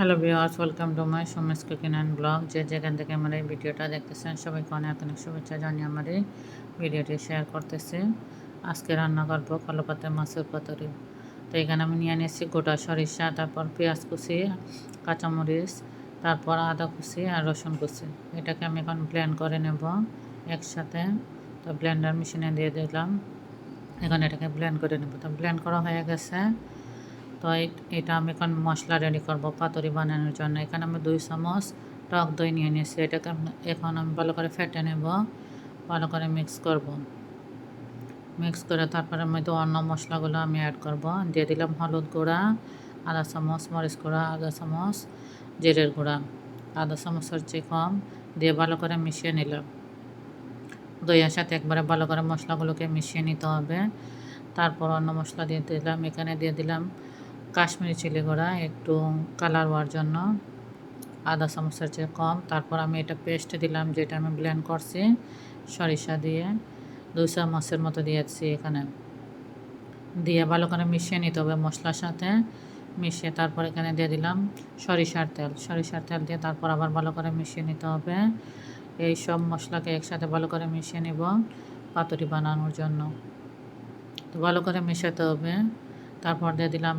Hello viewers, welcome to my Sumi's cooking and blog. যে যেখান থেকে আমার এই ভিডিওটা দেখতেছেন সবাইকে অনেক অনেক শুভেচ্ছা জানিয়ে আমার এই ভিডিওটি শেয়ার করতেছি। আজকে রান্না করবো কালো পাতা মাছের পাতুরি। তো এখানে আমি নিয়ে নিয়েছি গোটা সরিষা, তারপর পেঁয়াজ কুচি, কাঁচামরিচ, তারপর আদা কুচি আর রসুন কুচি। এটাকে আমি এখন ব্লেন্ড করে নেব একসাথে। তো ব্লেন্ডার মেশিনে দিয়ে দিলাম, এখন এটাকে ব্লেন্ড করে নেব। তো ব্লেন্ড করা হয়ে গেছে। তো এটা আমি এখন মশলা রেডি করব পাতুরি বানানোর জন্য। এখানে আমি 2 চামচ টক দই নিয়ে নিয়েছি। এটাকে এখন আমি ভালো করে ফেটে নেব, ভালো করে মিক্স করব। মিক্স করে তারপরে মধ্যে অন্য মশলাগুলো আমি অ্যাড করব। দিয়ে দিলাম হলুদ গুঁড়া আধা চামচ, মরিচ গুঁড়া আধা চামচ, জিরের গুঁড়া আধা চামচের চেয়ে কম দিয়ে ভালো করে মিশিয়ে নিলাম। দইয়ের সাথে একবারে ভালো করে মশলাগুলোকে মিশিয়ে নিতে হবে। তারপর অন্য মশলা দিয়ে দিলাম, এখানে দিয়ে দিলাম কাশ্মীরি চিলি গুঁড়া একটু কালার হওয়ার জন্য আধা চামচের চেয়ে কম। তারপর আমি এটা পেস্ট দিলাম যেটা আমি ব্লেন্ড করছি সরিষা দিয়ে, 2 চামচের মতো দিয়েছি এখানে। দিয়ে ভালো করে মিশিয়ে নিতে হবে মশলার সাথে। মিশিয়ে তারপর এখানে দিয়ে দিলাম সরিষার তেল দিয়ে তারপর আবার ভালো করে মিশিয়ে নিতে হবে। এই সব মশলাকে একসাথে ভালো করে মিশিয়ে নিব পাতুরি বানানোর জন্য। তো ভালো করে মেশাতে হবে। তারপর দিয়ে দিলাম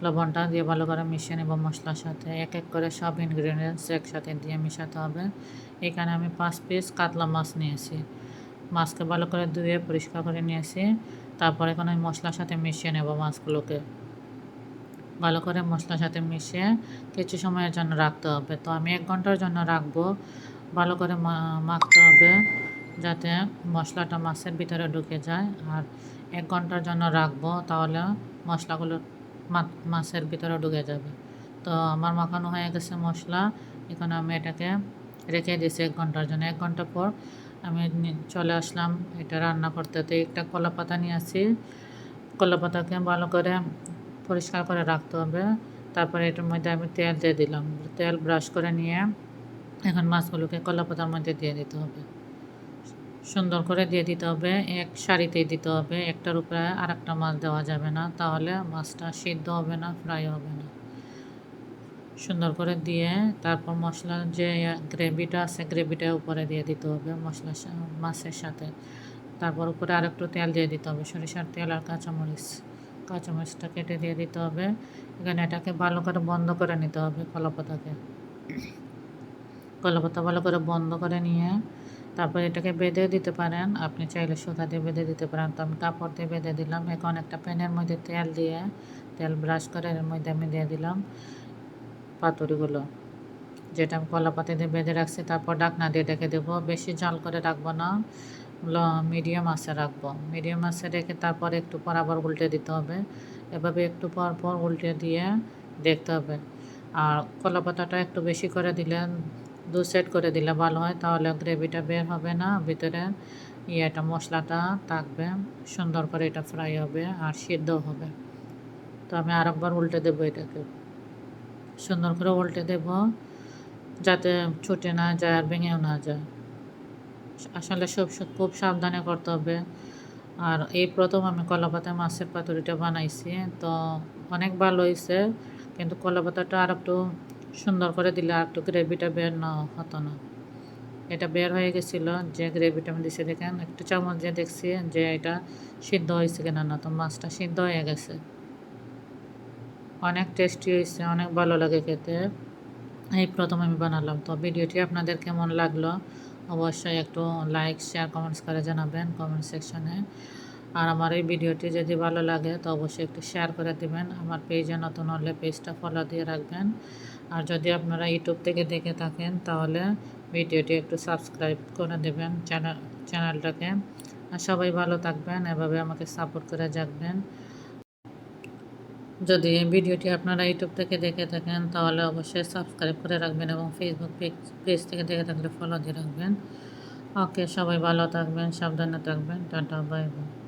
লবণটা দিয়ে ভালো করে মিশিয়ে নেব মশলার সাথে। এক এক করে সব ইনগ্রিডিয়েন্টস একসাথে দিয়ে মেশাতে হবে। এখানে আমি 5 পিস কাতলা মাছ নিয়েছি। মাছকে ভালো করে ধুয়ে পরিষ্কার করে নিয়েছি। তারপর এখন আমি মশলার সাথে মিশিয়ে নেব মাছগুলোকে। ভালো করে মশলার সাথে মিশিয়ে কিছু সময়ের জন্য রাখতে হবে। তো আমি 1 ঘন্টার জন্য রাখবো। ভালো করে মাখতে হবে যাতে মশলাটা মাছের ভিতরে ঢুকে যায়। আর 1 ঘন্টার জন্য রাখবো, তাহলে মশলাগুলো মাছের ভিতরে ঢুকে যাবে। তো আমার মাখানো হয়ে গেছে মশলা। এখন আমি এটাকে রেখে দিয়েছি 1 ঘন্টার জন্য। 1 ঘন্টা পর আমি চলে আসলাম এটা রান্না করতে। তো একটা কলা পাতা নিয়ে আসি। কলা পাতাকে ভালো করে পরিষ্কার করে রাখতে হবে। তারপরে এটার মধ্যে আমি তেল দিয়ে দিলাম। তেল ব্রাশ করে নিয়ে এখন মাছগুলোকে কলা পাতার মধ্যে দিয়ে দিতে হবে। সুন্দর করে দিয়ে দিতে হবে, এক সারিতেই দিতে হবে। একটার উপরে আরেকটা মাছ দেওয়া যাবে না, তাহলে মাছটা সিদ্ধ হবে না, ফ্রাই হবে না। সুন্দর করে দিয়ে তারপর মশলার যে গ্রেভিটা আছে গ্রেভিটা উপরে দিয়ে দিতে হবে মাছের সাথে। তারপর উপরে আরেকটু তেল দিয়ে দিতে হবে, সরিষার তেল আর কাঁচামরিচটা কেটে দিয়ে দিতে হবে। এখানে এটাকে ভালো করে বন্ধ করে নিতে হবে কলাপাতাকে। কলাপাতা ভালো করে বন্ধ করে নিয়ে তারপর এটাকে বেঁধে দিতে পারেন। আপনি চাইলে সুতা দিয়ে বেঁধে দিতে পারেন। তো আমি কাপড় দিয়ে বেঁধে দিলাম। এখন একটা প্যানের মধ্যে তেল ব্রাশ করে এর মধ্যে আমি দিয়ে দিলাম পাতুরিগুলো, যেটা আমি কলা পাতা দিয়ে বেঁধে রাখছি। তারপর ঢাকনা দিয়ে ঢেকে দেবো। বেশি জাল করে রাখবো না, মিডিয়াম আঁচে রাখবো। মিডিয়াম আঁচে রেখে তারপর একটু পর আবার উল্টে দিতে হবে। এভাবে একটু পর পর উল্টে দিয়ে দেখতে হবে। আর কলা পাতাটা একটু বেশি করে দিলে, 2 সেট করে দিলে ভালো হয়, তাহলে গ্রেভিটা বের হবে না, ভিতরে এটা মশলাটা থাকবে, সুন্দর করে এটা ফ্রাই হবে আর সিদ্ধ হবে। তো আমি আরেকবার উল্টে দেবো, এটাকে সুন্দর করে উল্টে দেব যাতে ছুটে না যায় আর ভেঙেও না যায়। আসলে সব খুব সাবধানে করতে হবে। আর এই প্রথম আমি কলাপাতায় মাছের পাতুরিটা বানাইছি, তো অনেক ভালো হয়েছে। কিন্তু কলাপাতাটা আর একটু সুন্দর করে দিলে আর একটু গ্রেভিটা বের না হতো না। এটা বের হয়ে গেছিলো যে গ্রেভিটা আমি দিছি, দেখেন একটু চামচ দিয়ে দেখছি যে এটা সিদ্ধ হয়েছে কিনা না। তো মাছটা সিদ্ধ হয়ে গেছে, অনেক টেস্টি হয়েছে, অনেক ভালো লাগে খেতে। এই প্রথম আমি বানালাম। তো ভিডিওটি আপনাদের কেমন লাগলো অবশ্যই একটু লাইক, শেয়ার, কমেন্টস করে জানাবেন কমেন্ট সেকশনে। আর আমার এই ভিডিওটি যদি ভালো লাগে তো অবশ্যই একটু শেয়ার করে দেবেন। আমার পেজে নতুন হলে পেজটা ফলো দিয়ে রাখবেন। আর যদি আপনারা ইউটিউব থেকে দেখে থাকেন তাহলে ভিডিওটি একটু সাবস্ক্রাইব করে দেবেন চ্যানেলটাকে। আর সবাই ভালো থাকবেন, এভাবে আমাকে সাপোর্ট করে যাবেন। যদি এই ভিডিওটি আপনারা ইউটিউব থেকে দেখে থাকেন তাহলে অবশ্যই সাবস্ক্রাইব করে রাখবেন এবং ফেসবুক পেজ থেকে দেখে থাকলে ফলো দিয়ে রাখবেন। ওকে, সবাই ভালো থাকবেন, সাবধানে থাকবেন। Tata, bye bye.